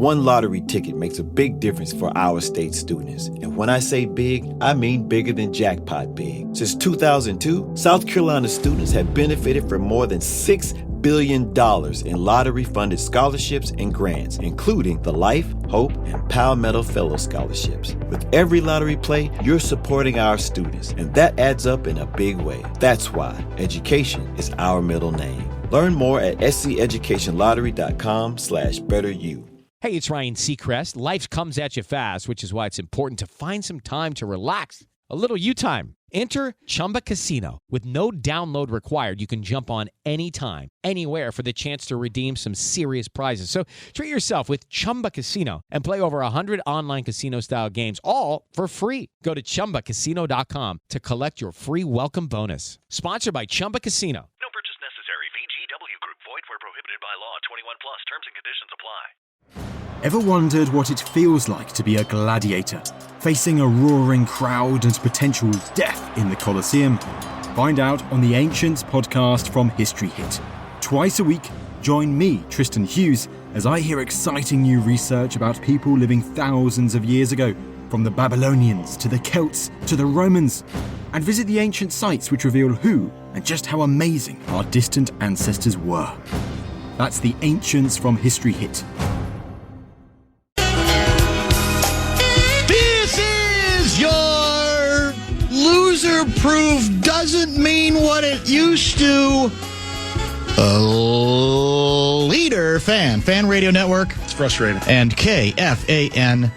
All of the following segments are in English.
One lottery ticket makes a big difference for our state students. And when I say big, I mean bigger than jackpot big. Since 2002, South Carolina students have benefited from more than $6 billion in lottery-funded scholarships and grants, including the Life, Hope, and Palmetto Fellow Scholarships. With every lottery play, you're supporting our students, and that adds up in a big way. That's why education is our middle name. Learn more at sceducationlottery.com/betteryou. Hey, it's Ryan Seacrest. Life comes at you fast, which is why it's important to find some time to relax. A little you time. Enter Chumba Casino. With no download required, you can jump on anytime, anywhere for the chance to redeem some serious prizes. So treat yourself with Chumba Casino and play over 100 online casino-style games, all for free. Go to ChumbaCasino.com to collect your free welcome bonus. Sponsored by Chumba Casino. No purchase necessary. VGW Group. Void where prohibited by law. 21 plus. Terms and conditions apply. Ever wondered what it feels like to be a gladiator, facing a roaring crowd and potential death in the Colosseum? Find out on the Ancients podcast from History Hit. Twice a week, join me, Tristan Hughes, as I hear exciting new research about people living thousands of years ago, from the Babylonians to the Celts to the Romans, and visit the ancient sites which reveal who and just how amazing our distant ancestors were. That's the Ancients from History Hit. Your loser-proof doesn't mean what it used to. Leader Fan Radio Network. It's frustrating. And KFAN.com.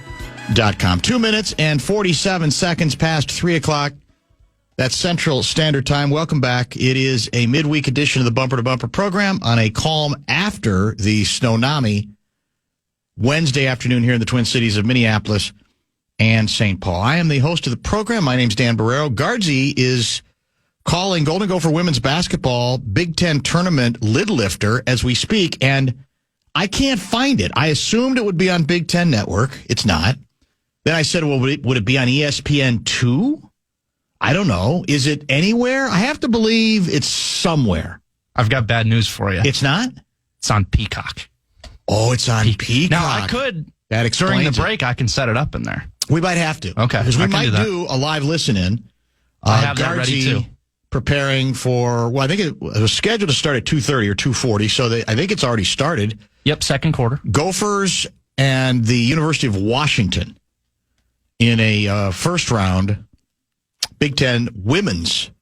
2 minutes and 47 seconds past 3 o'clock. That's Central Standard Time. Welcome back. It is a midweek edition of the Bumper to Bumper program on a calm after the Snownami Wednesday afternoon here in the Twin Cities of Minneapolis and St. Paul. I am the host of the program. My name's Dan Barreiro. Guardsy is calling Golden Gopher women's basketball Big Ten tournament lid lifter as we speak, and I can't find it. I assumed it would be on Big Ten Network. It's not. Then I said, well, would it be on ESPN2? I don't know. Is it anywhere? I have to believe it's somewhere. I've got bad news for you. It's not? It's on Peacock. Oh, it's on Peacock. Now, I could, that during the break, I can set it up in there. We might have to. Okay. Because we might do a live listen-in. I have that ready, too. Preparing for, well, I think it was scheduled to start at 2:30 or 2:40, so I think it's already started. Yep, second quarter. Gophers and the University of Washington in a first round Big Ten women's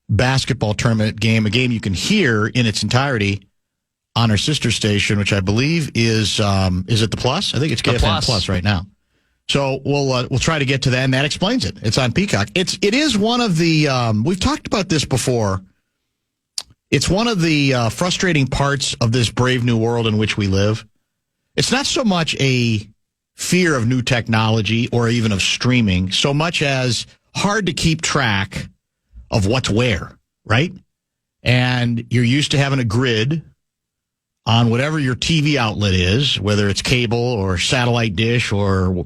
basketball tournament game, a game you can hear in its entirety on our sister station, which I believe is it the Plus? I think it's KFAN Plus right now. So we'll try to get to that, and that explains it. It's on Peacock. It is one of the we've talked about this before. It's one of the frustrating parts of this brave new world in which we live. It's not so much a fear of new technology or even of streaming, so much as hard to keep track of what's where, right? And you're used to having a grid on whatever your TV outlet is, whether it's cable or satellite dish or,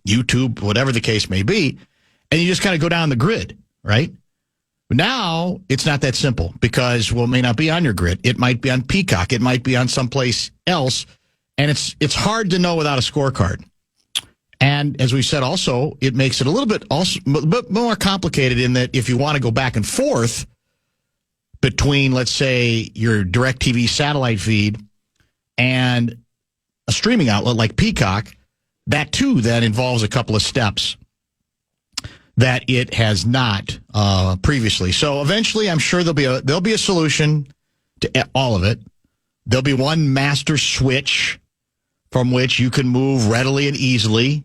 YouTube, whatever the case may be, and you just kind of go down the grid, right? But now it's not that simple because, it may not be on your grid. It might be on Peacock. It might be on someplace else, and it's hard to know without a scorecard. And as we said also, it makes it a little bit more complicated in that if you want to go back and forth between, let's say, your DirecTV satellite feed and a streaming outlet like Peacock, that too then involves a couple of steps that it has not previously. So eventually, I'm sure there'll be a solution to all of it. There'll be one master switch from which you can move readily and easily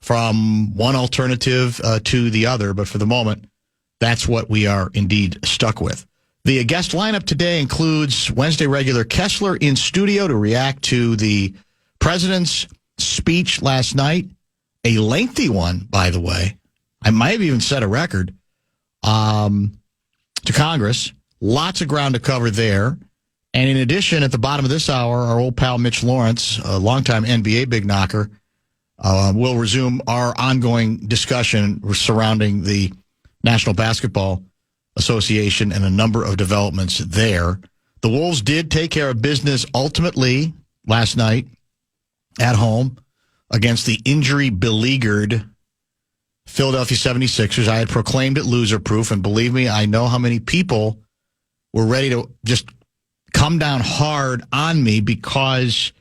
from one alternative to the other. But for the moment, that's what we are indeed stuck with. The guest lineup today includes Wednesday regular Kessler in studio to react to the president's speech last night. A lengthy one, by the way. I might have even set a record to Congress. Lots of ground to cover there. And in addition, at the bottom of this hour, our old pal Mitch Lawrence, a longtime NBA big knocker, will resume our ongoing discussion surrounding the National Basketball Association and a number of developments there. The Wolves did take care of business ultimately last night at home against the injury-beleaguered Philadelphia 76ers. I had proclaimed it loser-proof, and believe me, I know how many people were ready to just come down hard on me because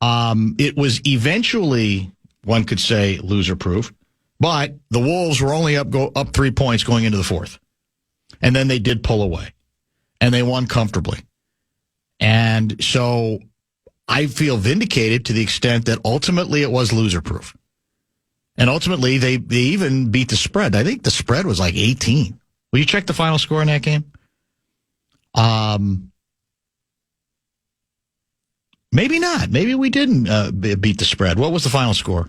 it was eventually, one could say, loser-proof, but the Wolves were only up 3 points going into the fourth. And then they did pull away, and they won comfortably. And so I feel vindicated to the extent that ultimately it was loser-proof. And ultimately, they even beat the spread. I think the spread was like 18. Will you check the final score in that game? Maybe not. Maybe we didn't beat the spread. What was the final score?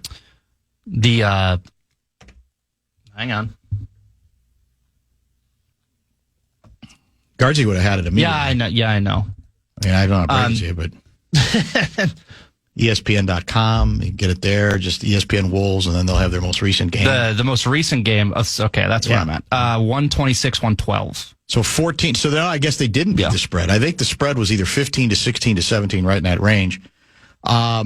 Hang on. Guardsy would have had it immediately. Yeah, I know. I mean, I don't know how to you, but ESPN.com, you can get it there. Just ESPN Wolves, and then they'll have their most recent game. The most recent game. Okay, that's what I'm at. 126-112. So 14. So now I guess they didn't beat the spread. I think the spread was either 15 to 16 to 17, right in that range. I'll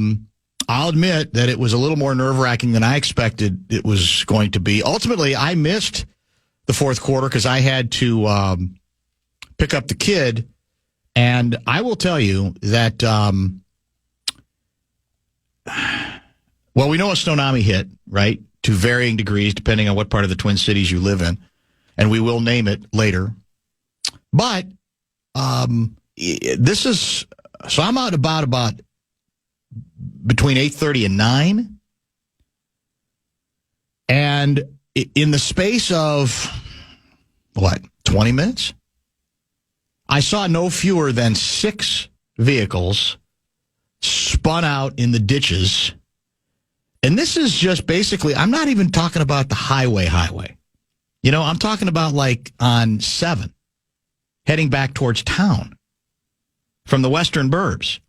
admit that it was a little more nerve-wracking than I expected it was going to be. Ultimately, I missed the fourth quarter because I had to pick up the kid. And I will tell you that, well, we know a tsunami hit, right, to varying degrees, depending on what part of the Twin Cities you live in. And we will name it later. But this is, so I'm out about between 8:30 and 9. And in the space of, 20 minutes? I saw no fewer than 6 vehicles spun out in the ditches. And this is just basically, I'm not even talking about the highway. You know, I'm talking about like on 7, heading back towards town from the western burbs.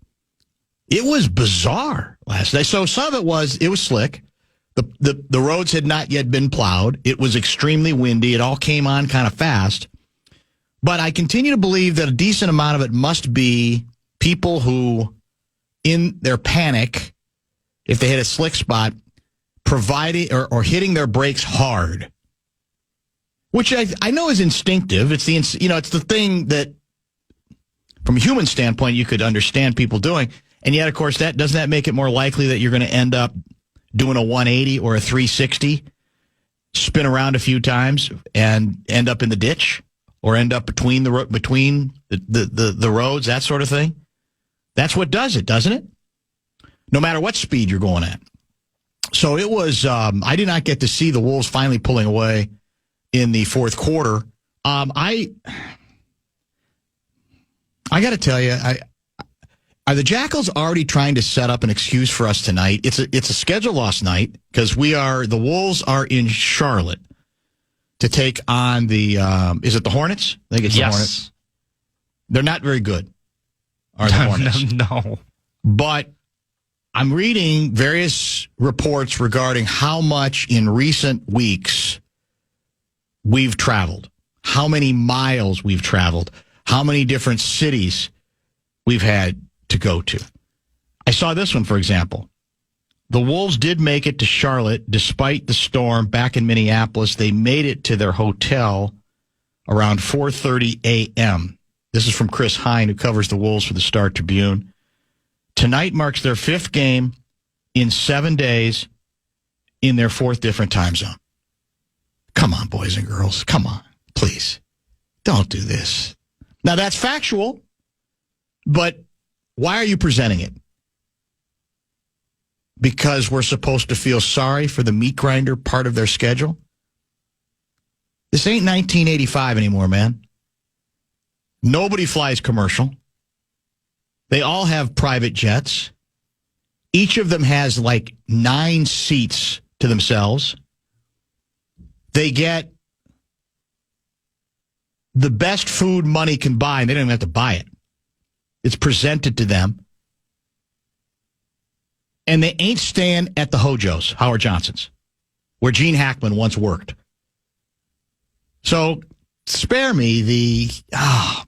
It was bizarre last night. So some of it was slick. The roads had not yet been plowed. It was extremely windy. It all came on kind of fast. But I continue to believe that a decent amount of it must be people who, in their panic, if they hit a slick spot, providing or hitting their brakes hard, which I know is instinctive. It's it's the thing that, from a human standpoint, you could understand people doing, and yet, of course, doesn't that make it more likely that you're going to end up doing a 180 or a 360, spin around a few times, and end up in the ditch? Or end up between the roads, that sort of thing. That's what does it, doesn't it? No matter what speed you're going at. So it was, I did not get to see the Wolves finally pulling away in the fourth quarter. I got to tell you, are the Jackals already trying to set up an excuse for us tonight? It's a schedule loss night because the Wolves are in Charlotte to take on the, is it the Hornets? I think it's the Hornets. They're not very good, are the Hornets? No. But I'm reading various reports regarding how much in recent weeks we've traveled, how many miles we've traveled, how many different cities we've had to go to. I saw this one, for example. The Wolves did make it to Charlotte despite the storm back in Minneapolis. They made it to their hotel around 4:30 a.m. This is from Chris Hine, who covers the Wolves for the Star Tribune. Tonight marks their 5th game in 7 days in their 4th different time zone. Come on, boys and girls. Come on, please. Don't do this. Now, that's factual, but why are you presenting it? Because we're supposed to feel sorry for the meat grinder part of their schedule? This ain't 1985 anymore, man. Nobody flies commercial. They all have private jets. Each of them has like 9 seats to themselves. They get the best food money can buy, and they don't even have to buy it. It's presented to them. And they ain't staying at the Hojo's, Howard Johnson's, where Gene Hackman once worked. So spare me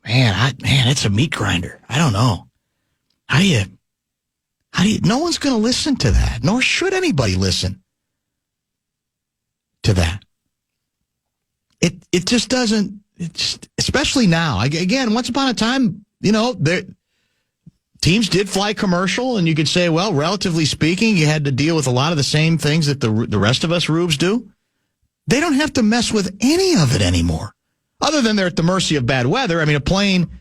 it's a meat grinder. I don't know. How do you No one's going to listen to that, nor should anybody listen to that. It just doesn't, especially now. Again, once upon a time, teams did fly commercial, and you could say, well, relatively speaking, you had to deal with a lot of the same things that the rest of us rubes do. They don't have to mess with any of it anymore, other than they're at the mercy of bad weather. I mean, a plane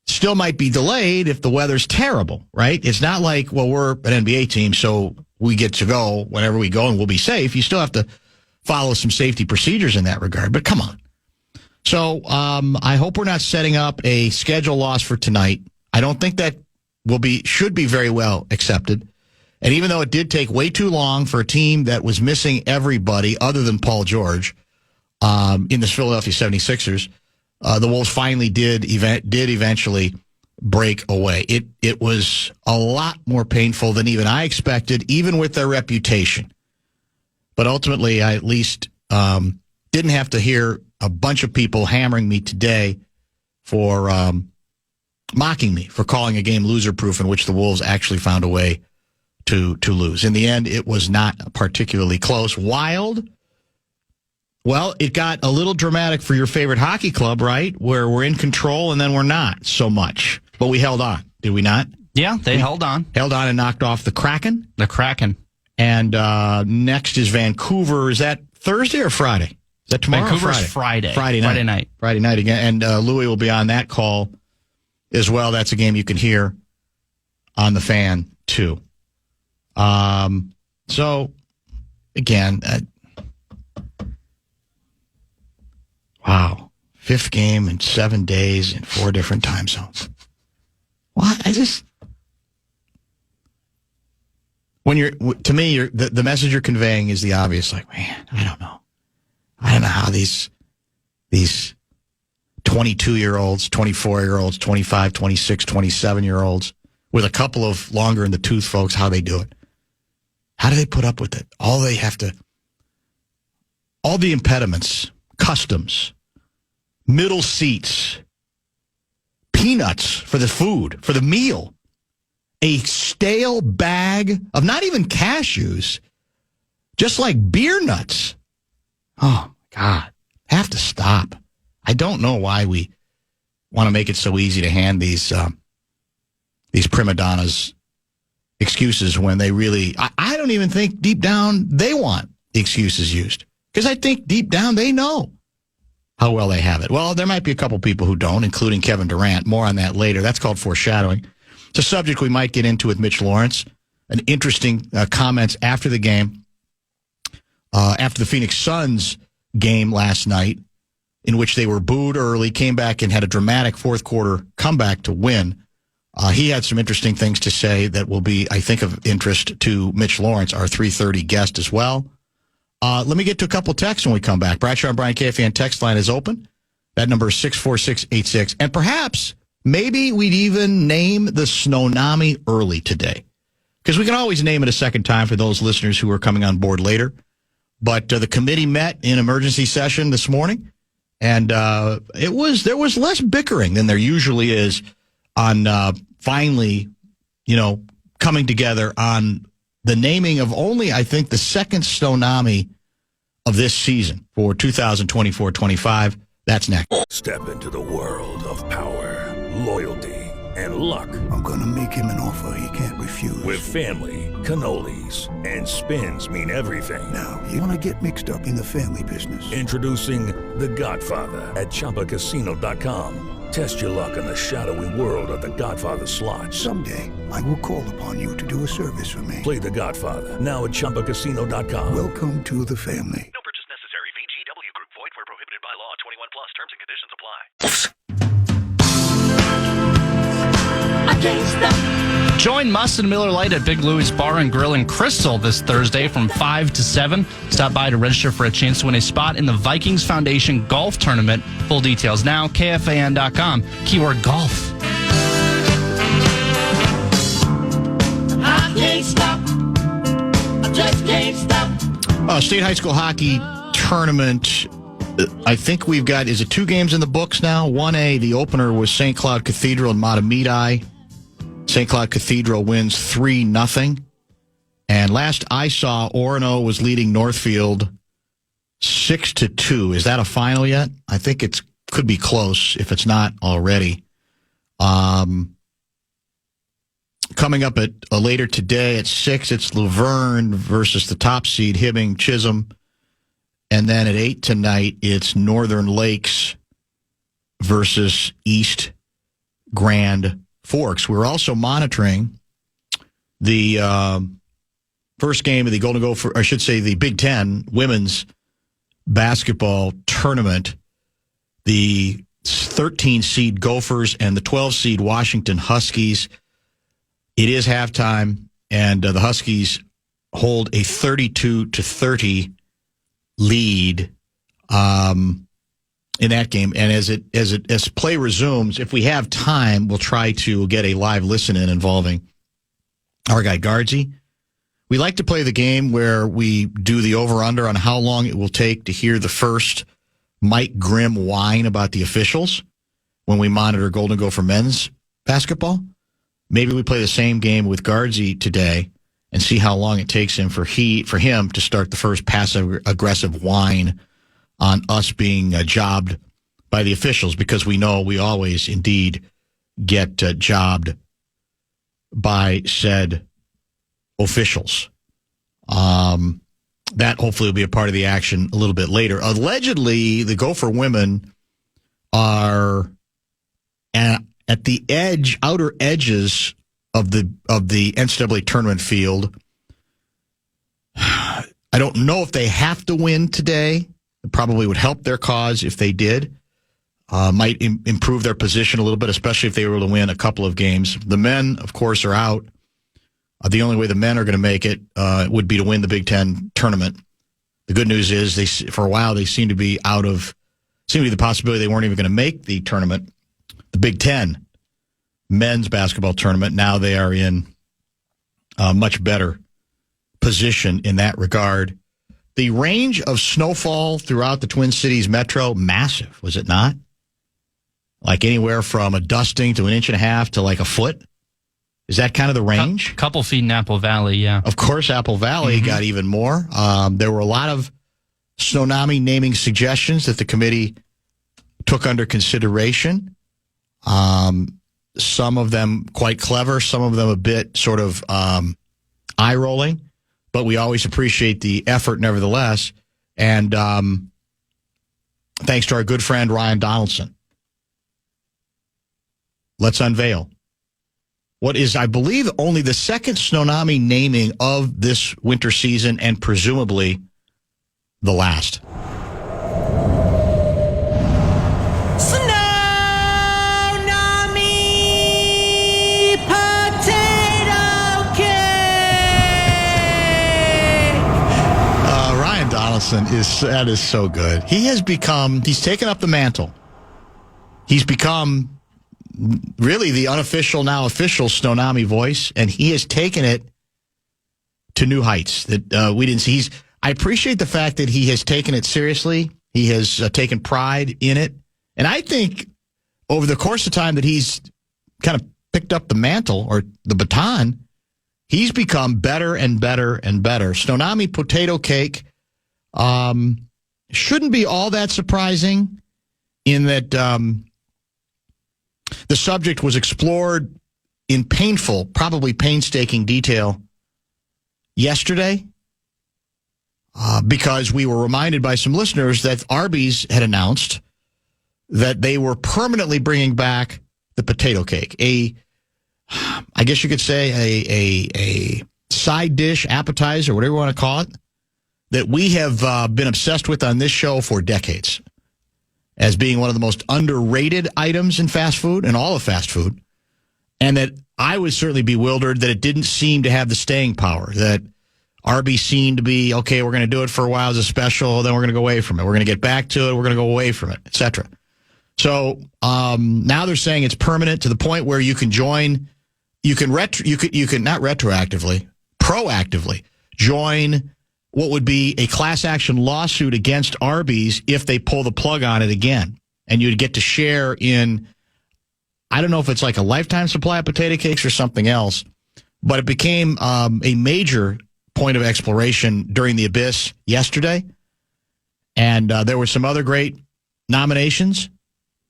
still might be delayed if the weather's terrible, right? It's not like, well, we're an NBA team, so we get to go whenever we go and we'll be safe. You still have to follow some safety procedures in that regard, but come on. So I hope we're not setting up a schedule loss for tonight. I don't think that should be very well accepted. And even though it did take way too long for a team that was missing everybody other than Paul George in this Philadelphia 76ers, the Wolves finally did eventually break away. It was a lot more painful than even I expected, even with their reputation. But ultimately, I at least didn't have to hear a bunch of people hammering me today for mocking me for calling a game loser-proof in which the Wolves actually found a way to lose. In the end, it was not particularly close. Wild? Well, it got a little dramatic for your favorite hockey club, right? Where we're in control and then we're not so much. But we held on, did we not? Yeah, they held on. Held on and knocked off the Kraken. The Kraken. And next is Vancouver. Is that Thursday or Friday? Is that tomorrow Vancouver's or Friday? Friday night. Friday night again. And Louis will be on that call as well. That's a game you can hear on the Fan, too. So, again, wow. 5th game in 7 days in 4 different time zones. What? To me, the message you're conveying is the obvious. Like, man, I don't know how these 22-year-olds, 24-year-olds, 25, 26, 27-year-olds, with a couple of longer in the tooth folks, how they do it. How do they put up with it? All the impediments, customs, middle seats, peanuts for the food, for the meal, a stale bag of not even cashews, just like beer nuts. Oh, God. Have to stop. I don't know why we want to make it so easy to hand these prima donnas excuses when they really, I don't even think deep down they want the excuses used. Because I think deep down they know how well they have it. Well, there might be a couple people who don't, including Kevin Durant. More on that later. That's called foreshadowing. It's a subject we might get into with Mitch Lawrence. An interesting comments after the game, after the Phoenix Suns game last night, in which they were booed early, came back and had a dramatic fourth quarter comeback to win. He had some interesting things to say that will be, I think, of interest to Mitch Lawrence, our 3:30 guest as well. Let me get to a couple texts when we come back. Bradshaw and Brian KFAN text line is open. That number is 64686. And perhaps, maybe we'd even name the Snownami early today. Because we can always name it a second time for those listeners who are coming on board later. But the committee met in emergency session this morning. And there was less bickering than there usually is on finally, coming together on the naming of only, I think, the second Snownami of this season for 2024-25. That's next. Step into the world of power, loyalty, and luck. I'm going to make him an offer he can't refuse. With family, cannolis, and spins mean everything. Now, you want to get mixed up in the family business. Introducing The Godfather at ChumbaCasino.com. Test your luck in the shadowy world of The Godfather slot. Someday, I will call upon you to do a service for me. Play The Godfather now at ChumbaCasino.com. Welcome to the family. No purchase necessary. VGW Group. Void where prohibited by law. 21 plus. Terms and conditions apply. I can't stop. Join Must and Miller Lite at Big Louie's Bar and Grill in Crystal this Thursday from 5 to 7. Stop by to register for a chance to win a spot in the Vikings Foundation Golf Tournament. Full details now, KFAN.com. Keyword golf. I can't stop. I just can't stop. State high school hockey tournament. I think we've got, is it 2 games in the books now? 1A, the opener was St. Cloud Cathedral and Matamidi. St. Cloud Cathedral wins 3-0. And last I saw, Orono was leading Northfield 6-2. Is that a final yet? I think it could be close if it's not already. Coming up at later today at 6, it's Laverne versus the top seed, Hibbing Chisholm. And then at 8 tonight, it's Northern Lakes versus East Grand Forks. We're also monitoring the first game of the Golden Gopher, I should say the Big Ten women's basketball tournament. The 13-seed Gophers and the 12-seed Washington Huskies. It is halftime, and the Huskies hold a 32-30 lead in that game. And as play resumes, if we have time, we'll try to get a live listen-in involving our guy Guardsy. We like to play the game where we do the over-under on how long it will take to hear the first Mike Grimm whine about the officials when we monitor Golden Gopher men's basketball. Maybe we play the same game with Guardsy today and see how long it takes him for him to start the first passive-aggressive whine on us being jobbed by the officials, because we know we always indeed get jobbed by said officials. That hopefully will be a part of the action a little bit later. Allegedly, the Gopher women are at the outer edges of the NCAA tournament field. I don't know if they have to win today. It probably would help their cause if they did. Might improve their position a little bit, especially if they were able to win a couple of games. The men, of course, are out. The only way the men are going to make it would be to win the Big Ten tournament. The good news is for a while they seemed to be the possibility they weren't even going to make the tournament. The Big Ten men's basketball tournament. Now they are in a much better position in that regard. The range of snowfall throughout the Twin Cities metro, massive, was it not? Like anywhere from a dusting to 1.5 inches to like a foot. Is that kind of the range? A couple feet in Apple Valley, yeah. Of course, Apple Valley got even more. There were a lot of Snownami naming suggestions that the committee took under consideration. Some of them quite clever, some of them a bit sort of eye-rolling, but we always appreciate the effort nevertheless. And thanks to our good friend Ryan Donaldson. Let's unveil what is, I believe, only the second Snownami naming of this winter season and presumably the last. That is so good. He's taken up the mantle. He's become really the unofficial, now official Snownami voice, and he has taken it to new heights that we didn't see. I appreciate the fact that he has taken it seriously. He has taken pride in it. And I think over the course of time that he's kind of picked up the mantle or the baton, he's become better and better and better. Snownami Potato Cake shouldn't be all that surprising in that the subject was explored in painful, probably painstaking detail yesterday because we were reminded by some listeners that Arby's had announced that they were permanently bringing back the potato cake. I guess you could say a side dish, appetizer, whatever you want to call it, that we have been obsessed with on this show for decades as being one of the most underrated items in fast food and all of fast food. And that I was certainly bewildered that it didn't seem to have the staying power, that Arby's seemed to be, okay, we're going to do it for a while as a special, then we're going to go away from it. We're going to get back to it, we're going to go away from it, etc. So now they're saying it's permanent to the point where you can join, you can not retroactively, proactively join what would be a class action lawsuit against Arby's if they pull the plug on it again. And you'd get to share in I don't know if it's like a lifetime supply of potato cakes or something else, but it became a major point of exploration during the Abyss yesterday. And there were some other great nominations,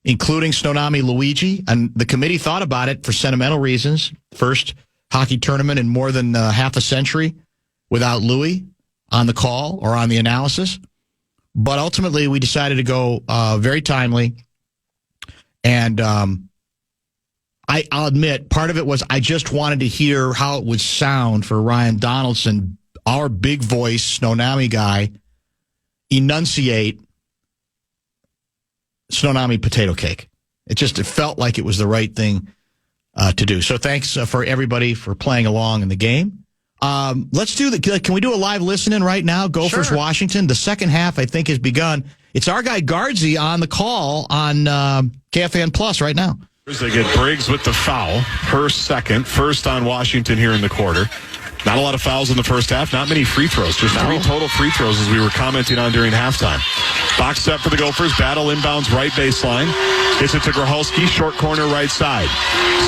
including Stonami Luigi. And the committee thought about it for sentimental reasons. First hockey tournament in more than half a century without Louis on the call or on the analysis. But ultimately, we decided to go very timely. And I'll admit, part of it was I just wanted to hear how it would sound for Ryan Donaldson, our big voice Stonami guy, enunciate Stonami potato cake. It felt like it was the right thing to do. So thanks for everybody for playing along in the game. Let's do can we do a live listen-in right now? Gophers, Sure. Washington. The second half, I think, has begun. It's our guy Guardsy on the call on KFAN Plus right now. They get Briggs with the foul. Her second. First on Washington here in the quarter. Not a lot of fouls in the first half. Not many free throws. Just 3 total free throws as we were commenting on during halftime. Box set for the Gophers. Battle inbounds right baseline. Gets it to Grachalski. Short corner right side.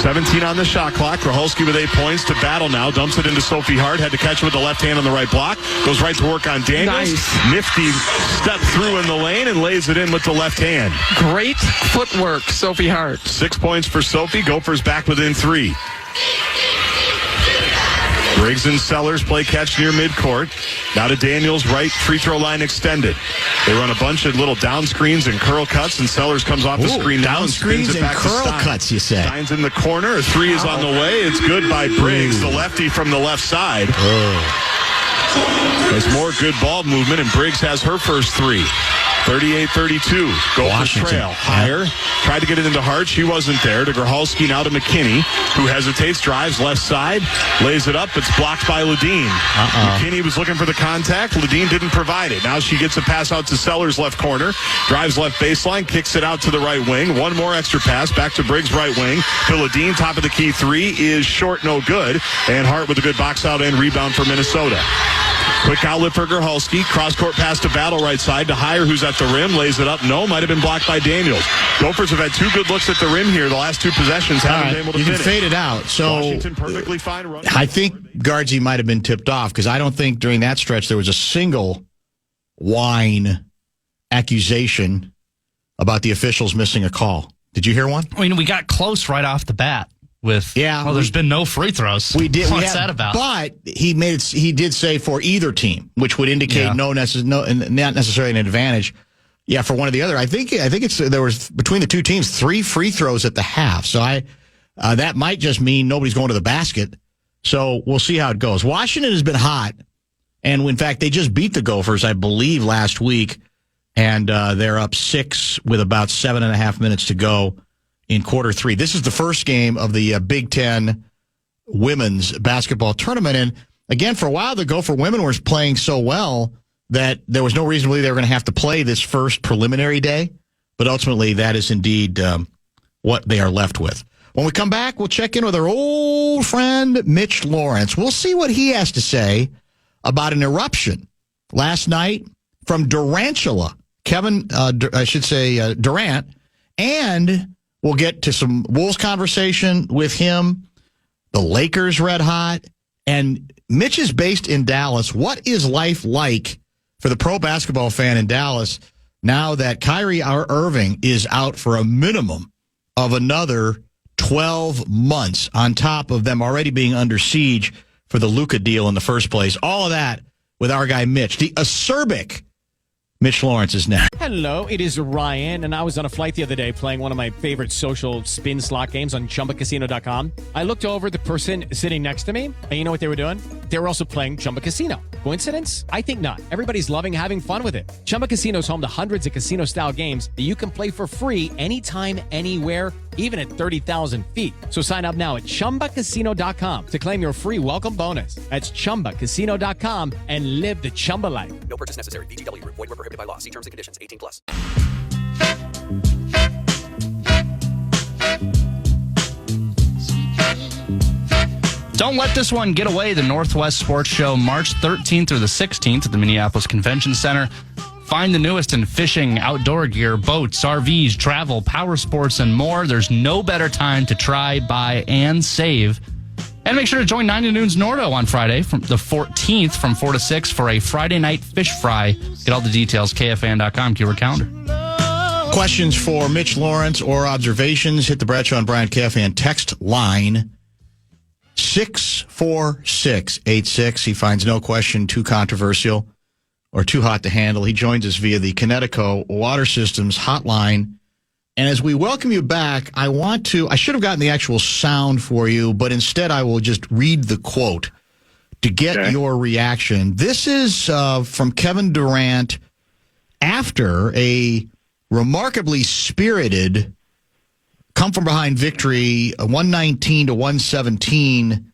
17 on the shot clock. Grachalski with 8 points to Battle now. Dumps it into Sophie Hart. Had to catch it with the left hand on the right block. Goes right to work on Daniels. Nice. Nifty step through in the lane and lays it in with the left hand. Great footwork, Sophie Hart. 6 points for Sophie. Gophers back within 3. Briggs and Sellers play catch near midcourt. Now to Daniels, right free throw line extended. They run a bunch of little down screens and curl cuts, and Sellers comes off the screen down screens and curl cuts, you say. Stein's in the corner. A 3 is on the way. It's good by Briggs, the lefty from the left side. There's more good ball movement, and Briggs has her first 3. 38-32. Gophers trail. Higher. Tried to get it into Hart. She wasn't there. To Grachalski, now to McKinney, who hesitates, drives left side, lays it up. It's blocked by Ledeen. McKinney was looking for the contact. Ledeen didn't provide it. Now she gets a pass out to Sellers left corner. Drives left baseline. Kicks it out to the right wing. One more extra pass. Back to Briggs right wing. To Ledeen. Top of the key 3 is short, no good. And Hart with a good box out and rebound for Minnesota. Quick outlet for Grachalski. Cross-court pass to Battle right side to Hire, who's at the rim. Lays it up. No, might have been blocked by Daniels. Gophers have had 2 good looks at the rim here. The last 2 possessions haven't been able to finish. You can fade it out. So Washington perfectly fine run. I think Guardsy might have been tipped off because I don't think during that stretch there was a single whine accusation about the officials missing a call. Did you hear one? I mean, we got close right off the bat. There's been no free throws. We did. What's that about? But he did say for either team, which would indicate not necessarily an advantage. Yeah, for one or the other. I think there was between the two teams 3 free throws at the half. So that might just mean nobody's going to the basket. So we'll see how it goes. Washington has been hot, and in fact they just beat the Gophers, I believe, last week, and they're up 6 with about 7.5 minutes to go in quarter 3. This is the first game of the Big Ten women's basketball tournament. And again, for a while, the Gopher women were playing so well that there was no reason to believe they were going to have to play this first preliminary day. But ultimately, that is indeed what they are left with. When we come back, we'll check in with our old friend, Mitch Lawrence. We'll see what he has to say about an eruption last night from Durantula, Durant, and we'll get to some Wolves conversation with him, the Lakers red hot, and Mitch is based in Dallas. What is life like for the pro basketball fan in Dallas now that Kyrie Irving is out for a minimum of another 12 months on top of them already being under siege for the Luka deal in the first place? All of that with our guy Mitch, the acerbic Mitch Lawrence is next. Hello, it is Ryan, and I was on a flight the other day playing one of my favorite social spin slot games on ChumbaCasino.com. I looked over at the person sitting next to me, and you know what they were doing? They were also playing Chumba Casino. Coincidence? I think not. Everybody's loving having fun with it. Chumba Casino is home to hundreds of casino-style games that you can play for free anytime, anywhere, even at 30,000 feet. So sign up now at ChumbaCasino.com to claim your free welcome bonus. That's ChumbaCasino.com and live the Chumba life. No purchase necessary. VGW. Void where prohibited by law. See terms and conditions. 18+. Don't let this one get away. The Northwest Sports Show, March 13th through the 16th at the Minneapolis Convention Center. Find the newest in fishing, outdoor gear, boats, RVs, travel, power sports, and more. There's no better time to try, buy, and save. And make sure to join 9 to Noon's Nordo on Friday, from the 14th from 4 to 6 for a Friday night fish fry. Get all the details, KFAN.com, keyword calendar. Questions for Mitch Lawrence or observations, hit the Brad Shaw and Brian KFAN text line 64686. He finds no question too controversial or too hot to handle. He joins us via the Connecticut Water Systems hotline. And as we welcome you back, I should have gotten the actual sound for you, but instead I will just read the quote to get your reaction. This is from Kevin Durant after a remarkably spirited come-from-behind victory, 119 to 117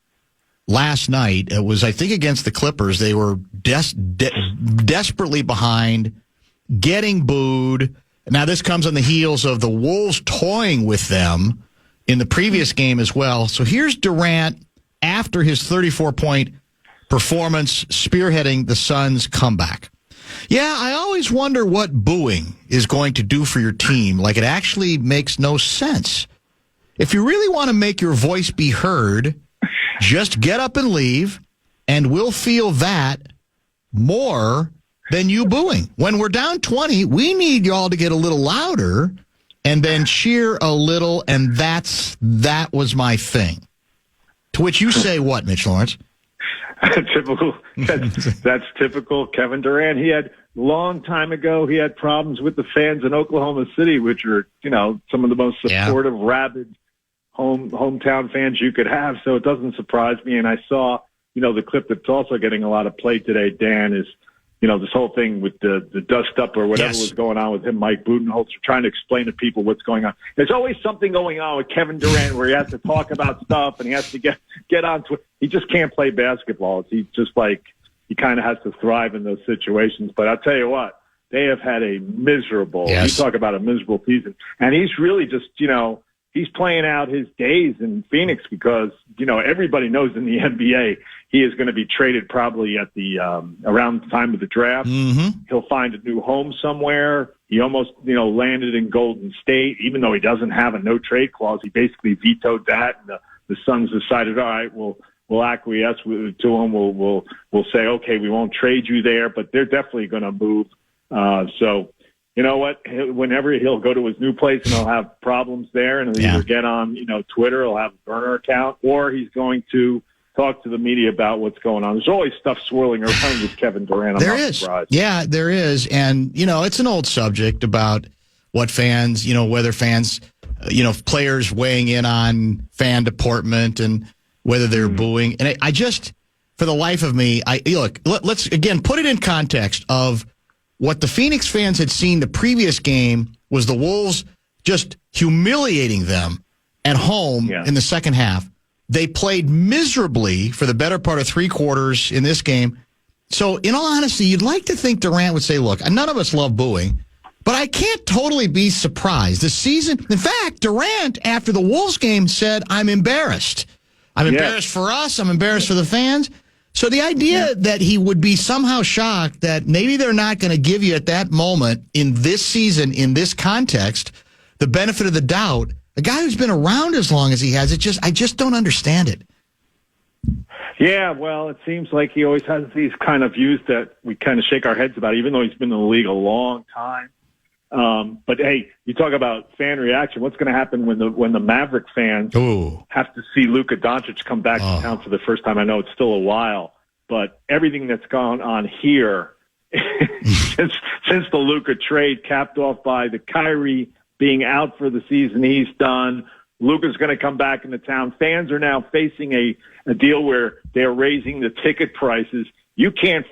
last night. It was, I think, against the Clippers. They were desperately behind, getting booed. Now, this comes on the heels of the Wolves toying with them in the previous game as well. So here's Durant after his 34-point performance spearheading the Suns' comeback. Yeah, I always wonder what booing is going to do for your team. Like, it actually makes no sense. If you really want to make your voice be heard, just get up and leave, and we'll feel that more than you booing. When we're down 20, we need y'all to get a little louder and then cheer a little, and that was my thing. To which you say what, Mitch Lawrence? That's typical Kevin Durant. He had long time ago, he had problems with the fans in Oklahoma City, which are, some of the most supportive, rabid hometown fans you could have. So it doesn't surprise me. And I saw, the clip that's also getting a lot of play today, Dan, is, this whole thing with the dust up or whatever was going on with him, Mike Budenholzer, trying to explain to people what's going on. There's always something going on with Kevin Durant where he has to talk about stuff and he has to get on Twitter. He just can't play basketball. He's just like, he kind of has to thrive in those situations. But I'll tell you what, they have had a miserable, you talk about a miserable season. And he's really just, he's playing out his days in Phoenix because, everybody knows in the NBA he is going to be traded probably at the around the time of the draft. Mm-hmm. He'll find a new home somewhere. He almost, landed in Golden State, even though he doesn't have a no-trade clause. He basically vetoed that, and the Suns decided, all right, we'll acquiesce to him. We'll say, okay, we won't trade you there, but they're definitely going to move. So, you know what? Whenever he'll go to his new place and he'll have problems there, and he'll either get on, Twitter, he'll have a burner account, or he's going to talk to the media about what's going on. There's always stuff swirling around with Kevin Durant. I'm not surprised. Yeah, there is. And, it's an old subject about what fans, whether fans, players weighing in on fan deportment and whether they're booing. And I just, for the life of me, let's again put it in context of what the Phoenix fans had seen the previous game was the Wolves just humiliating them at home in the second half. They played miserably for the better part of 3 quarters in this game. So, in all honesty, you'd like to think Durant would say, look, none of us love booing, but I can't totally be surprised. The season, in fact, Durant, after the Wolves game, said, I'm embarrassed. I'm embarrassed for us. I'm embarrassed for the fans. So the idea that he would be somehow shocked that maybe they're not going to give you at that moment in this season, in this context, the benefit of the doubt, a guy who's been around as long as he has, I just don't understand it. Yeah, well, it seems like he always has these kind of views that we kind of shake our heads about, even though he's been in the league a long time. But hey, you talk about fan reaction. What's going to happen when the Maverick fans have to see Luka Doncic come back to town for the first time? I know it's still a while, but everything that's gone on here since the Luka trade, capped off by the Kyrie being out for the season, he's done. Luka's going to come back into town. Fans are now facing a deal where they're raising the ticket prices. You can't,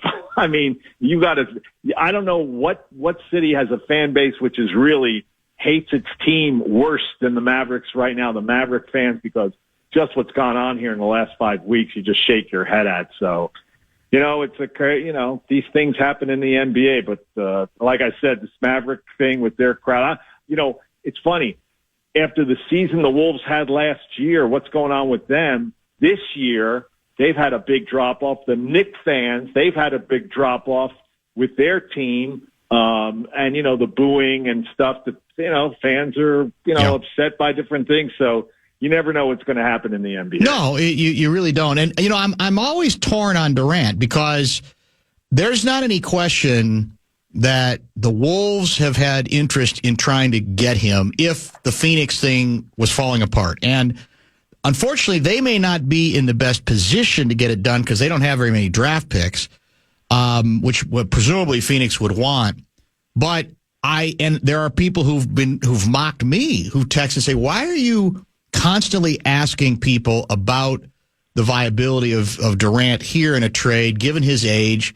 you got to, I don't know what city has a fan base which is really hates its team worse than the Mavericks right now, the Maverick fans, because just what's gone on here in the last 5 weeks, you just shake your head at. So, it's these things happen in the NBA, but like I said, this Maverick thing with their crowd, it's funny. After the season the Wolves had last year, what's going on with them this year? They've had a big drop-off. The Knicks fans, they've had a big drop-off with their team. And, the booing and stuff that, fans are, upset by different things. So you never know what's going to happen in the NBA. No, you really don't. And, I'm always torn on Durant because there's not any question that the Wolves have had interest in trying to get him if the Phoenix thing was falling apart. And unfortunately, they may not be in the best position to get it done because they don't have very many draft picks, which presumably Phoenix would want. But there are people who've mocked me, who text and say, why are you constantly asking people about the viability of Durant here in a trade, given his age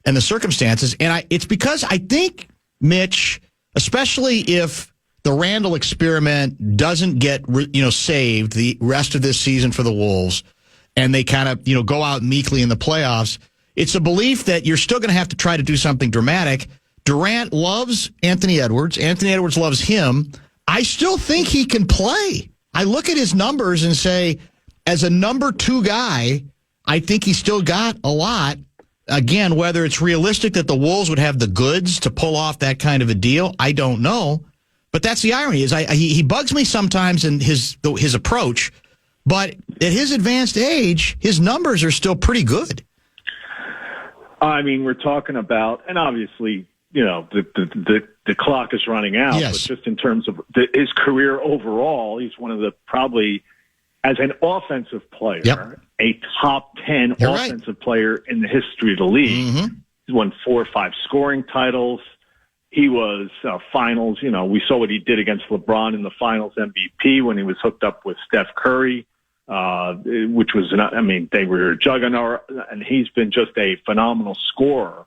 and the circumstances? And it's because I think, Mitch, especially if the Randall experiment doesn't get saved the rest of this season for the Wolves, and they kind of go out meekly in the playoffs, it's a belief that you're still going to have to try to do something dramatic. Durant loves Anthony Edwards. Anthony Edwards loves him. I still think he can play. I look at his numbers and say, as a number 2 guy, I think he's still got a lot. Again, whether it's realistic that the Wolves would have the goods to pull off that kind of a deal, I don't know. But that's the irony, is he bugs me sometimes in his approach, but at his advanced age, his numbers are still pretty good. I mean, we're talking about, and obviously, the clock is running out, yes. But just in terms of his career overall, he's one of the probably, as an offensive player, yep. a top 10 You're offensive right. player in the history of the league. Mm-hmm. He's won 4 or 5 scoring titles. He was finals. We saw what he did against LeBron in the finals MVP when he was hooked up with Steph Curry, which was, they were a juggernaut, and he's been just a phenomenal scorer.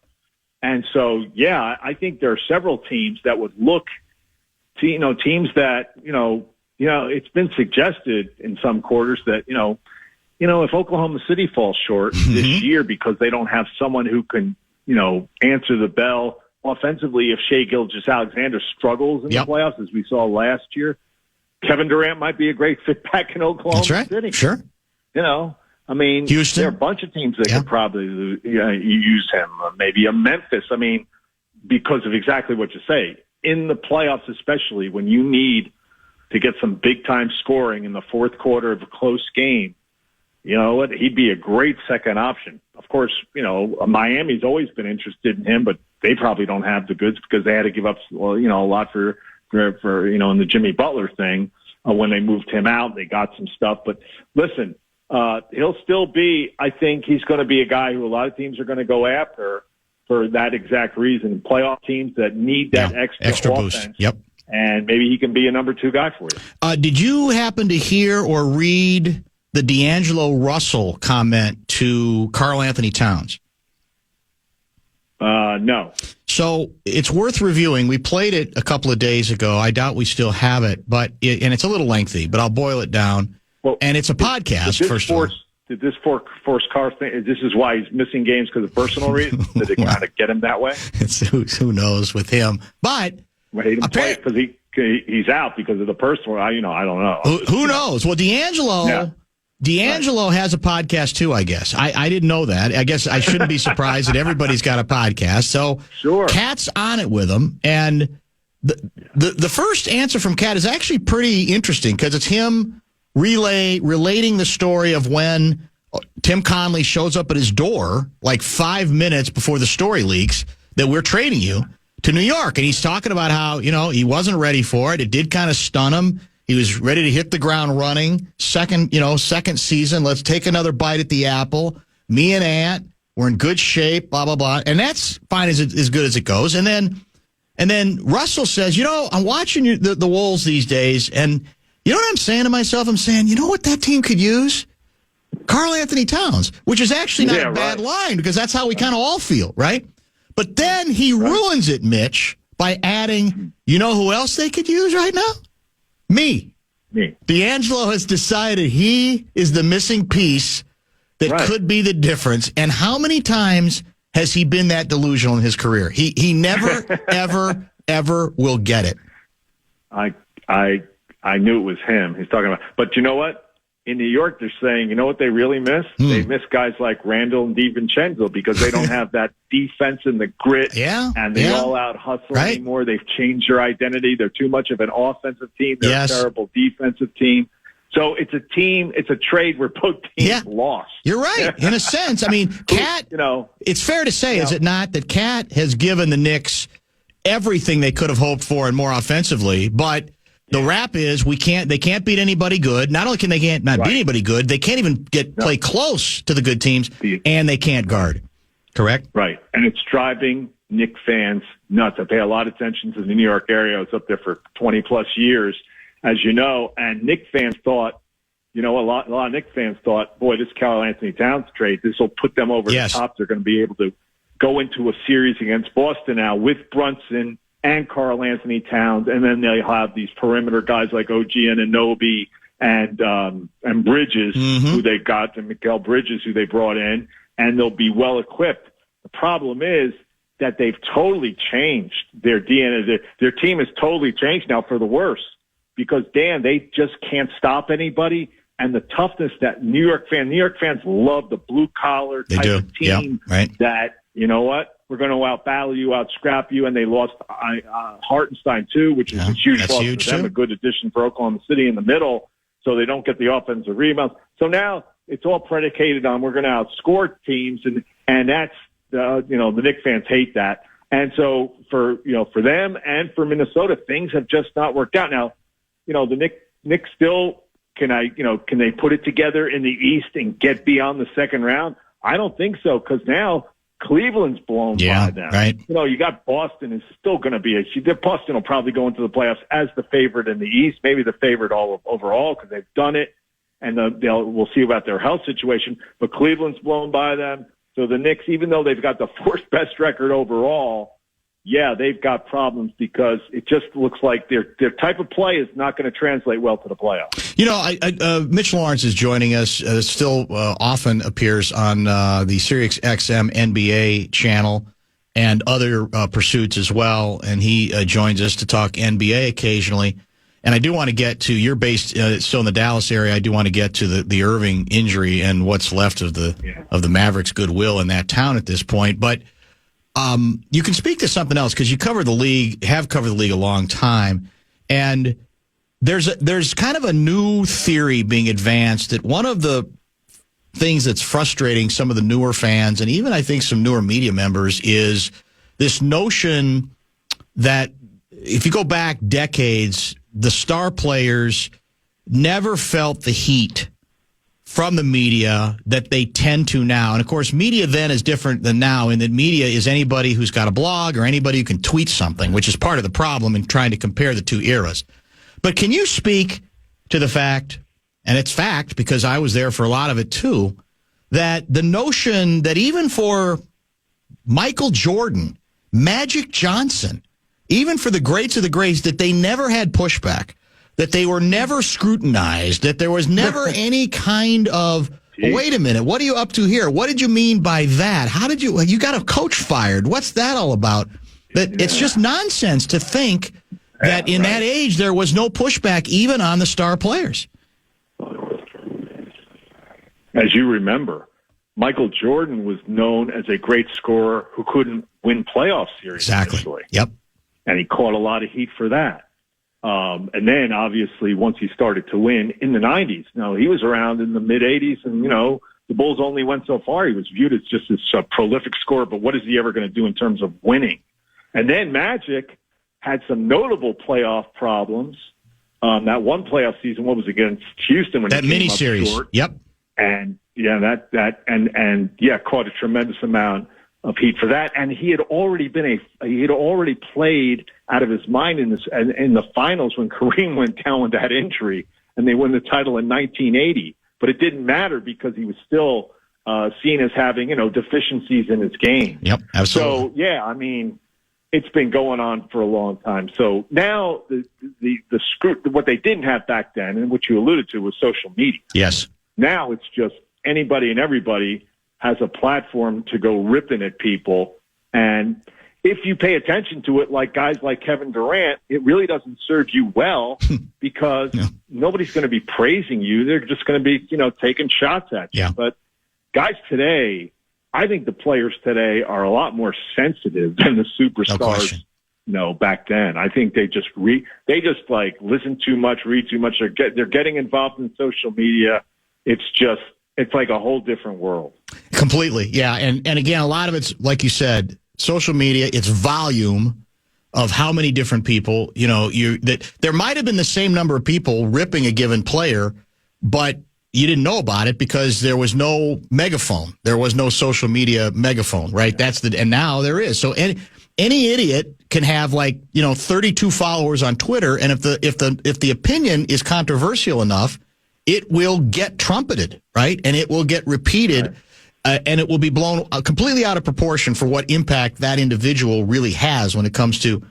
And so, yeah, I think there are several teams that would look to, teams that, it's been suggested in some quarters that, if Oklahoma City falls short this year because they don't have someone who can, answer the bell offensively, if Shai Gilgeous-Alexander struggles in yep. the playoffs, as we saw last year, Kevin Durant might be a great fit back in Oklahoma That's right. City. Sure. Houston. There are a bunch of teams that could probably use him. Maybe a Memphis. Because of exactly what you say. In the playoffs, especially when you need to get some big-time scoring in the fourth quarter of a close game, you know what? He'd be a great second option. Of course, Miami's always been interested in him, but they probably don't have the goods because they had to give up, a lot for in the Jimmy Butler thing when they moved him out. They got some stuff. But listen, he'll still be, I think he's going to be a guy who a lot of teams are going to go after for that exact reason. Playoff teams that need that extra offense. Boost. Yep. And maybe he can be a number 2 guy for you. Did you happen to hear or read the D'Angelo Russell comment to Karl Anthony Towns? No. So it's worth reviewing. We played it a couple of days ago. I doubt we still have it, and it's a little lengthy, but I'll boil it down. Well, and it's a podcast, first of all. Did this force Carr think this is why he's missing games because of personal reasons? Did it kind of get him that way? Who knows with him? But he didn't play because he's out because of the personal. I don't know. Who knows? Well, D'Angelo has a podcast too, I guess. I didn't know that. I guess I shouldn't be surprised that everybody's got a podcast. So sure. Kat's on it with him. And the first answer from Kat is actually pretty interesting because it's him relating the story of when Tim Conley shows up at his door like 5 minutes before the story leaks that we're trading you to New York. And he's talking about how, he wasn't ready for it. It did kind of stun him. He was ready to hit the ground running. Second season. Let's take another bite at the apple. Me and Ant, we're in good shape, blah, blah, blah. And that's fine as good as it goes. And then Russell says, I'm watching the Wolves these days, and you know what I'm saying to myself? I'm saying, you know what that team could use? Karl Anthony Towns, which is actually not a bad line because that's how we kind of all feel, right? But then he ruins it, Mitch, by adding, you know who else they could use right now? Me. D'Angelo has decided he is the missing piece that could be the difference. And how many times has he been that delusional in his career? He never, ever, ever will get it. I knew it was him he's talking about. But you know what? in New York, they're saying, you know what they really miss? They miss guys like Randall and DiVincenzo because they don't have that defense and the grit and the all-out hustle anymore. They've changed their identity. They're too much of an offensive team. They're a terrible defensive team. So it's a trade where both teams lost. You're right, in a sense. I mean, Cat, it's fair to say, is it not, that Cat has given the Knicks everything they could have hoped for and more offensively, but the rap is they can't beat anybody good. Not only can they not beat anybody good, they can't even play close to the good teams, and they can't guard. Correct? Right. And it's driving Knicks fans nuts. I pay a lot of attention to the New York area. I was up there for 20-plus years, as you know, and Knicks fans thought, a lot of Knicks fans thought, boy, this Karl-Anthony Towns trade, this will put them over the top. They're going to be able to go into a series against Boston now with Brunson and Karl-Anthony Towns, and then they'll have these perimeter guys like OG Anunoby and Bridges, who they got, and Mikal Bridges, who they brought in, and they'll be well equipped. The problem is that they've totally changed their DNA. Their team has totally changed now for the worse because, Dan, they just can't stop anybody. And the toughness that New York fans love the blue collar type of team that, you know what? We're going to out-battle you, out-scrap you, and they lost Hartenstein, too, which is a huge loss for them, a good addition for Oklahoma City in the middle, so they don't get the offensive rebounds. So now it's all predicated on we're going to outscore teams, and that's, the Knicks fans hate that. And so for them and for Minnesota, things have just not worked out. Now, the Knicks still, can they put it together in the East and get beyond the second round? I don't think so, because now Cleveland's blown by them. Right. You got Boston is still going to be Boston will probably go into the playoffs as the favorite in the East, maybe the favorite overall because they've done it, and we'll see about their health situation. But Cleveland's blown by them. So the Knicks, even though they've got the fourth best record overall, they've got problems because it just looks like their type of play is not going to translate well to the playoffs. Mitch Lawrence is joining us. Still often appears on the Sirius XM NBA channel and other pursuits as well. And he joins us to talk NBA occasionally. And I do want to get to, you're based still in the Dallas area. I do want to get to the Irving injury and what's left of the Mavericks' goodwill in that town at this point. But you can speak to something else because you have covered the league a long time, and there's kind of a new theory being advanced that one of the things that's frustrating some of the newer fans and even I think some newer media members is this notion that if you go back decades, the star players never felt the heat from the media that they tend to now. And, of course, media then is different than now in that media is anybody who's got a blog or anybody who can tweet something, which is part of the problem in trying to compare the two eras. But can you speak to the fact, and it's fact because I was there for a lot of it too, that the notion that even for Michael Jordan, Magic Johnson, even for the greats of the greats, that they never had pushback, that they were never scrutinized, that there was never any kind of, wait a minute, what are you up to here? What did you mean by that? How did you got a coach fired? What's that all about? That it's just nonsense to think that in that age there was no pushback even on the star players. As you remember, Michael Jordan was known as a great scorer who couldn't win playoff series. Exactly. Initially. Yep. And he caught a lot of heat for that. And then, obviously, once he started to win in the 90s, now he was around in the mid-80s, and, the Bulls only went so far. He was viewed as just this prolific scorer, but what is he ever going to do in terms of winning? And then Magic had some notable playoff problems. That one playoff season, what was against Houston when that he came mini-series. up short. Yep. And, caught a tremendous amount of heat for that, and he had already played out of his mind in the finals when Kareem went down with that injury, and they won the title in 1980. But it didn't matter because he was still seen as having deficiencies in his game. Yep, absolutely. So it's been going on for a long time. So now what they didn't have back then, and what you alluded to, was social media. Yes. Now it's just anybody and everybody has a platform to go ripping at people. And, if you pay attention to it, like guys like Kevin Durant, it really doesn't serve you well because nobody's going to be praising you. They're just going to be, taking shots at you. Yeah. But guys today, I think the players today are a lot more sensitive than the superstars, back then. I think they just like listen too much, read too much. They're getting involved in social media. It's like a whole different world. Completely. Yeah. And again, a lot of it's like you said, social media, it's volume of how many different people, that there might have been the same number of people ripping a given player, but you didn't know about it because there was no megaphone. There was no social media megaphone, right? And now there is. So any idiot can have 32 followers on Twitter. And if the opinion is controversial enough, it will get trumpeted, right? And it will get repeated. Right. And it will be blown completely out of proportion for what impact that individual really has when it comes to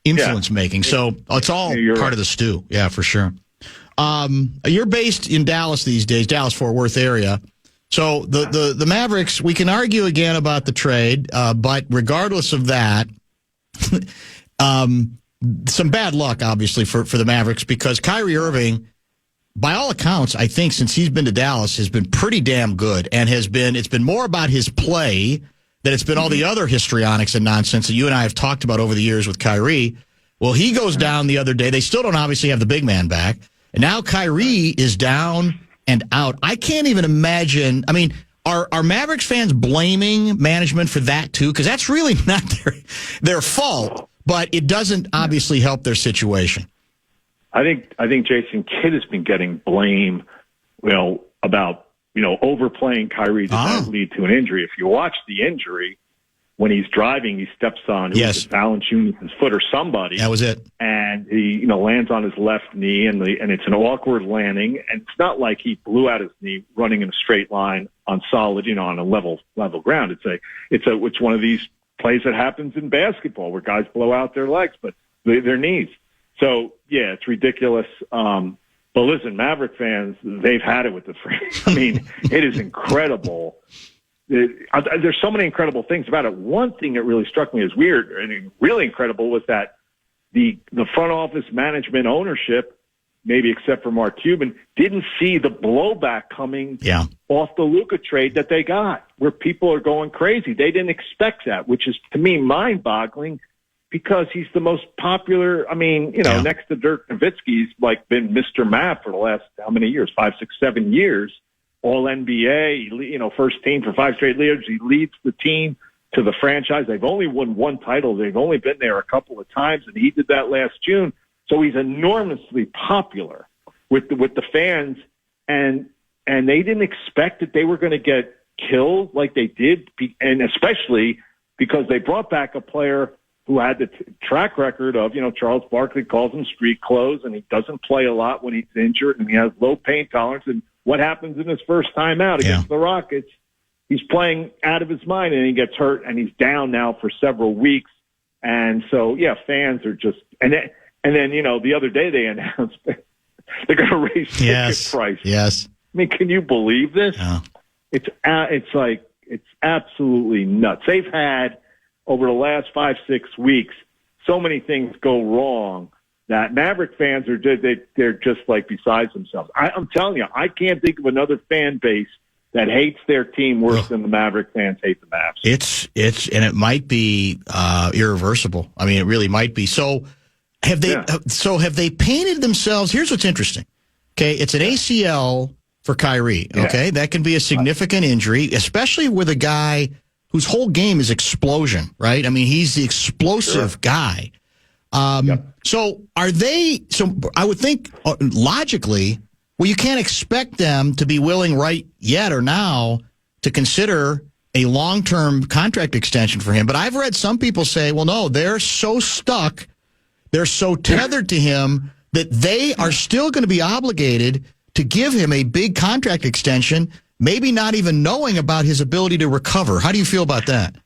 influence making. So it's all part of the stew. Yeah, for sure. You're based in Dallas these days, Dallas-Fort Worth area. So the Mavericks, we can argue again about the trade, but regardless of that, some bad luck, obviously, for the Mavericks because Kyrie Irving, by all accounts, I think since he's been to Dallas, has been pretty damn good and it's been more about his play than it's been all the other histrionics and nonsense that you and I have talked about over the years with Kyrie. Well, he goes down the other day. They still don't obviously have the big man back. And now Kyrie is down and out. I can't even imagine. I mean, are Mavericks fans blaming management for that too? Because that's really not their fault, but it doesn't obviously help their situation. I think Jason Kidd has been getting blame, about, overplaying Kyrie to lead to an injury. If you watch the injury, when he's driving, he steps on Valanciunas' foot or somebody. That was it. And he, lands on his left knee and it's an awkward landing. And it's not like he blew out his knee running in a straight line on solid, on a level ground. It's one of these plays that happens in basketball where guys blow out their legs, but their knees. So, yeah, it's ridiculous. But listen, Maverick fans, they've had it with the Freaks. I mean, it is incredible. There's so many incredible things about it. One thing that really struck me as weird and really incredible was that the front office management ownership, maybe except for Mark Cuban, didn't see the blowback coming off the Luka trade that they got, where people are going crazy. They didn't expect that, which is, to me, mind-boggling. Because he's the most popular, next to Dirk Nowitzki's been Mr. Map for the last how many years? 5, 6, 7 years. All NBA, first team for 5 straight years. He leads the team to the franchise. They've only won one title. They've only been there a couple of times, and he did that last June. So he's enormously popular with the fans, and they didn't expect that they were going to get killed like they did, and especially because they brought back a player who had the track record of, Charles Barkley calls him street clothes, and he doesn't play a lot when he's injured, and he has low pain tolerance. And what happens in his first time out against the Rockets? He's playing out of his mind, and he gets hurt, and he's down now for several weeks. And so, fans are just – and then the other day they announced they're going to raise ticket price. Yes. I mean, can you believe this? Yeah. It's absolutely nuts. They've had – over the last 5-6 weeks, so many things go wrong that Maverick fans they're just besides themselves. I'm telling you, I can't think of another fan base that hates their team worse than the Maverick fans hate the Mavs. And it might be irreversible. I mean, it really might be. So have they painted themselves? Here's what's interesting. Okay, it's an ACL for Kyrie. Okay, that can be a significant injury, especially with a guy whose whole game is explosion, right? I mean, he's the explosive guy. So I would think logically, well, you can't expect them to be willing right yet or now to consider a long-term contract extension for him. But I've read some people say, well, no, they're so stuck, they're so tethered to him that they are still going to be obligated to give him a big contract extension, maybe not even knowing about his ability to recover. How do you feel about that?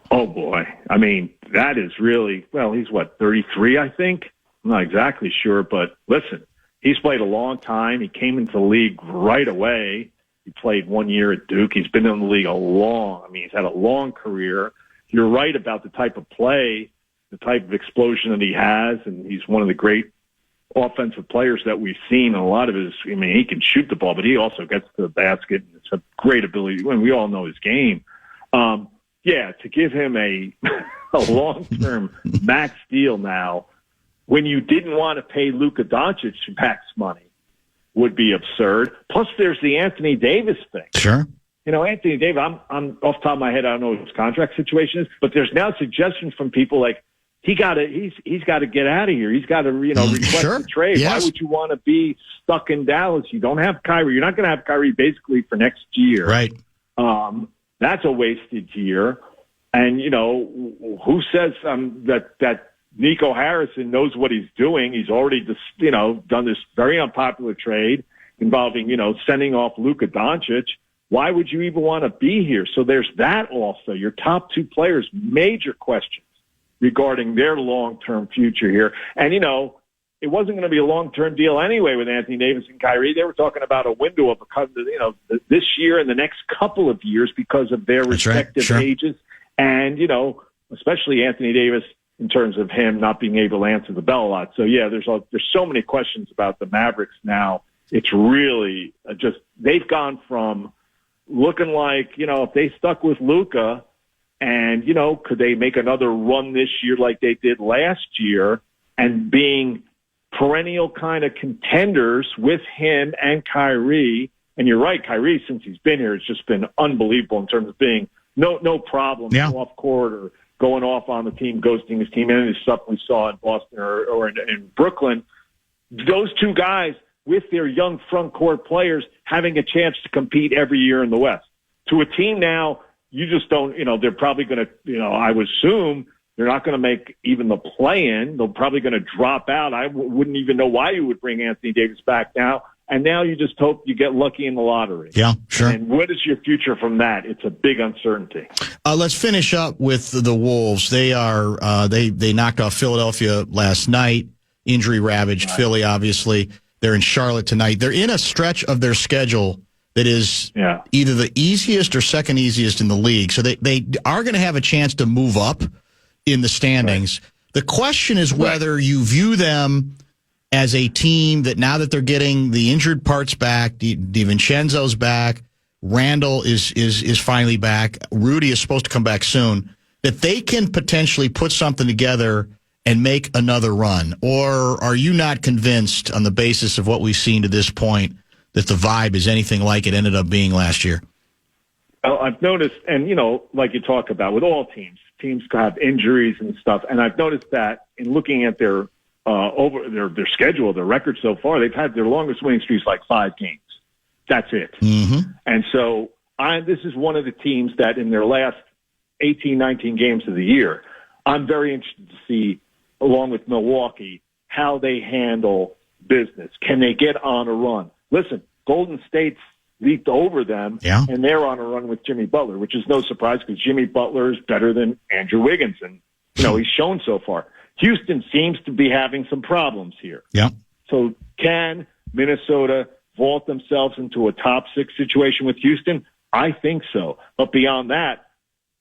Oh, boy. I mean, that is really, he's 33, I think? I'm not exactly sure, but listen, he's played a long time. He came into the league right away. He played 1 year at Duke. He's been in the league he's had a long career. you're right about the type of play, the type of explosion that he has, and he's one of the great offensive players that we've seen. And a lot of his, I mean, he can shoot the ball, but he also gets to the basket, and it's a great ability. When we all know his game. To give him a long-term max deal now, when you didn't want to pay Luka Doncic max money, would be absurd. Plus, there's the Anthony Davis thing. Sure. You know, Anthony Davis, I'm off the top of my head, I don't know what his contract situation is, but there's now suggestions from people like he's got to get out of here. He's got to, request a trade. Yes. Why would you want to be stuck in Dallas? You don't have Kyrie. You're not going to have Kyrie basically for next year. Right. That's a wasted year. And, who says that Nico Harrison knows what he's doing? He's already done this very unpopular trade involving, sending off Luka Doncic. Why would you even want to be here? So there's that also. Your top two players, major questions regarding their long-term future here. And, it wasn't going to be a long-term deal anyway with Anthony Davis and Kyrie. They were talking about a window of this year and the next couple of years because of their respective ages. And, especially Anthony Davis in terms of him not being able to answer the bell a lot. So, yeah, there's so many questions about the Mavericks now. It's really they've gone from looking like, if they stuck with Luka and, could they make another run this year like they did last year and being perennial kind of contenders with him and Kyrie. And you're right, Kyrie, since he's been here, it's just been unbelievable in terms of being no problem off court or going off on the team, ghosting his team, and the stuff we saw in Boston or in Brooklyn. Those two guys with their young front court players having a chance to compete every year in the West. To a team now, you just don't, they're probably going to, I would assume they're not going to make even the play-in. They're probably going to drop out. I wouldn't even know why you would bring Anthony Davis back now. And now you just hope you get lucky in the lottery. Yeah, sure. And what is your future from that? It's a big uncertainty. Let's finish up with the Wolves. They are they knocked off Philadelphia last night. Injury ravaged Philly, obviously. They're in Charlotte tonight. They're in a stretch of their schedule that is either the easiest or second easiest in the league. So they are going to have a chance to move up in the standings. Right. The question is whether you view them as a team that now that they're getting the injured parts back, DiVincenzo's back, Randall is finally back, Rudy is supposed to come back soon, that they can potentially put something together and make another run? Or are you not convinced on the basis of what we've seen to this point that the vibe is anything like it ended up being last year? Well, I've noticed, and, like you talk about with all teams have injuries and stuff, and I've noticed that in looking at their their schedule, their record so far, they've had their longest winning streaks like 5 games. That's it. Mm-hmm. And so this is one of the teams that in their last 18, 19 games of the year, I'm very interested to see, along with Milwaukee, how they handle business. Can they get on a run? Listen, Golden State's leaped over them, and they're on a run with Jimmy Butler, which is no surprise because Jimmy Butler is better than Andrew Wiggins, and he's shown so far. Houston seems to be having some problems here. Yeah. So can Minnesota vault themselves into a top 6 situation with Houston? I think so. But beyond that,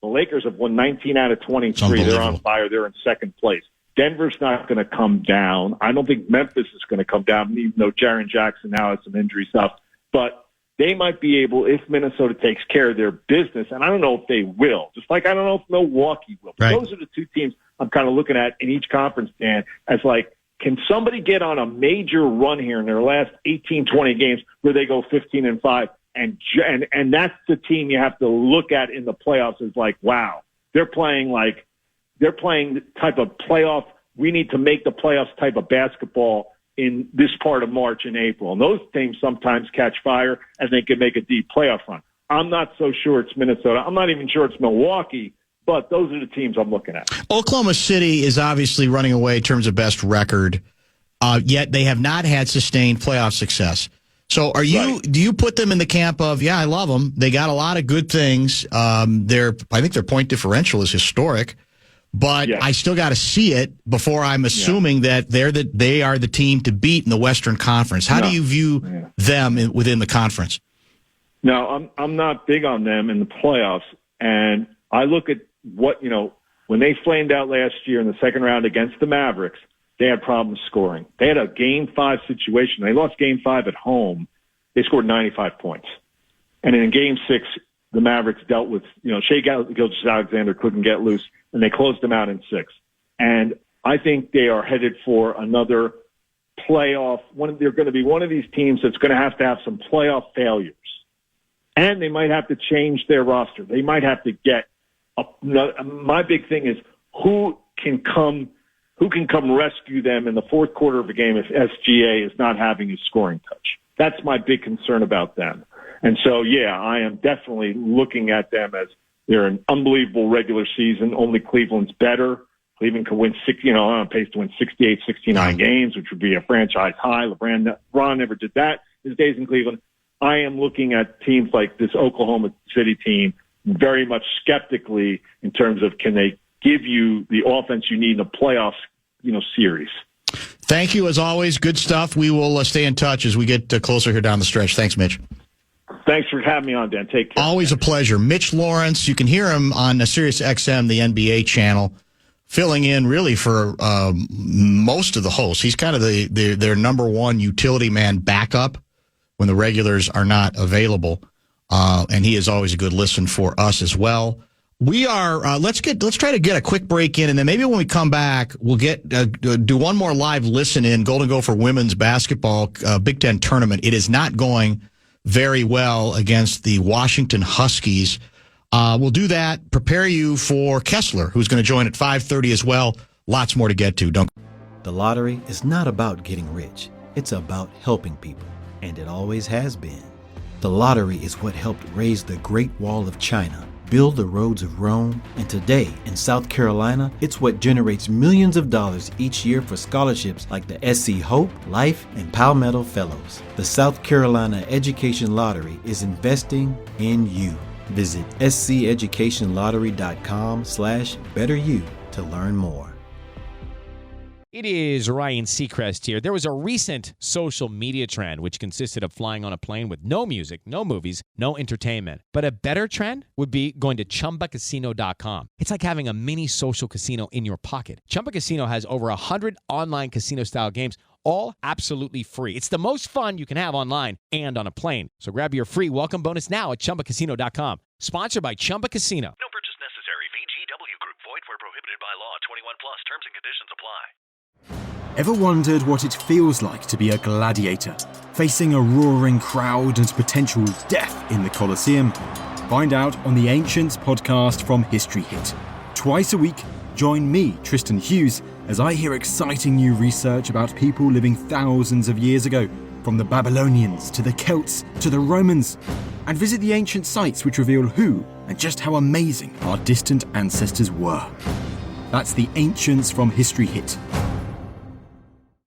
the Lakers have won 19 out of 23. They're on fire. They're in second place. Denver's not going to come down. I don't think Memphis is going to come down, even though Jaren Jackson now has some injury stuff. But they might be able, if Minnesota takes care of their business, and I don't know if they will, just like I don't know if Milwaukee will. But those are the two teams I'm kind of looking at in each conference, Dan, as like, can somebody get on a major run here in their last 18, 20 games where they go 15-5? And that's the team you have to look at in the playoffs as like, wow, they're playing the type of playoff, we need to make the playoffs type of basketball in this part of March and April. And those teams sometimes catch fire and they can make a deep playoff run. I'm not so sure it's Minnesota. I'm not even sure it's Milwaukee, but those are the teams I'm looking at. Oklahoma City is obviously running away in terms of best record, yet they have not had sustained playoff success. So do you put them in the camp of, I love them. They got a lot of good things. I think their point differential is historic. But I still got to see it before I'm assuming that they are the team to beat in the Western Conference. How do you view them within the conference? No, I'm not big on them in the playoffs. And I look at when they flamed out last year in the second round against the Mavericks, they had problems scoring. They had a Game 5 situation. They lost Game 5 at home. They scored 95 points. And in Game 6, the Mavericks dealt with, Shai Gilgeous-Alexander couldn't get loose, and they closed them out in 6. And I think they are headed for another playoff. They're going to be one of these teams that's going to have some playoff failures. And they might have to change their roster. They might have to get my big thing is who can come rescue them in the fourth quarter of a game if SGA is not having his scoring touch. That's my big concern about them. And so, I am definitely looking at them as they're an unbelievable regular season. Only Cleveland's better. Cleveland can win on pace to win 68, 69 games, which would be a franchise high. LeBron never did that his days in Cleveland. I am looking at teams like this Oklahoma City team very much skeptically in terms of can they give you the offense you need in a playoff, series. Thank you, as always. Good stuff. We will stay in touch as we get closer here down the stretch. Thanks, Mitch. Thanks for having me on, Dan. Take care. Always a pleasure. Mitch Lawrence, you can hear him on Sirius XM, the NBA channel, filling in really for most of the hosts. He's kind of their number one utility man backup when the regulars are not available. And he is always a good listen for us as well. We are let's try to get a quick break in, and then maybe when we come back, we'll do one more live listen in. Golden Gopher women's basketball Big Ten tournament. It is not going very well against the Washington Huskies. We'll do that. Prepare you for Kessler, who's going to join at 5:30 as well. Lots more to get to. The lottery is not about getting rich. It's about helping people, and it always has been. The lottery is what helped raise the Great Wall of China, build the roads of Rome, and today in South Carolina, it's what generates millions of dollars each year for scholarships like the SC Hope, Life, and Palmetto Fellows. The South Carolina Education Lottery is investing in you. Visit sceducationlottery.com/betteryou to learn more. It is Ryan Seacrest here. There was a recent social media trend which consisted of flying on a plane with no music, no movies, no entertainment. But a better trend would be going to ChumbaCasino.com. It's like having a mini social casino in your pocket. Chumba Casino has over 100 online casino-style games, all absolutely free. It's the most fun you can have online and on a plane. So grab your free welcome bonus now at ChumbaCasino.com. Sponsored by Chumba Casino. No purchase necessary. VGW Group. Void where prohibited by law. 21 plus. Terms and conditions apply. Ever wondered what it feels like to be a gladiator, facing a roaring crowd and potential death in the Colosseum? Find out on the Ancients podcast from History Hit. Twice a week, join me, Tristan Hughes, as I hear exciting new research about people living thousands of years ago, from the Babylonians to the Celts to the Romans, and visit the ancient sites which reveal who and just how amazing our distant ancestors were. That's the Ancients from History Hit,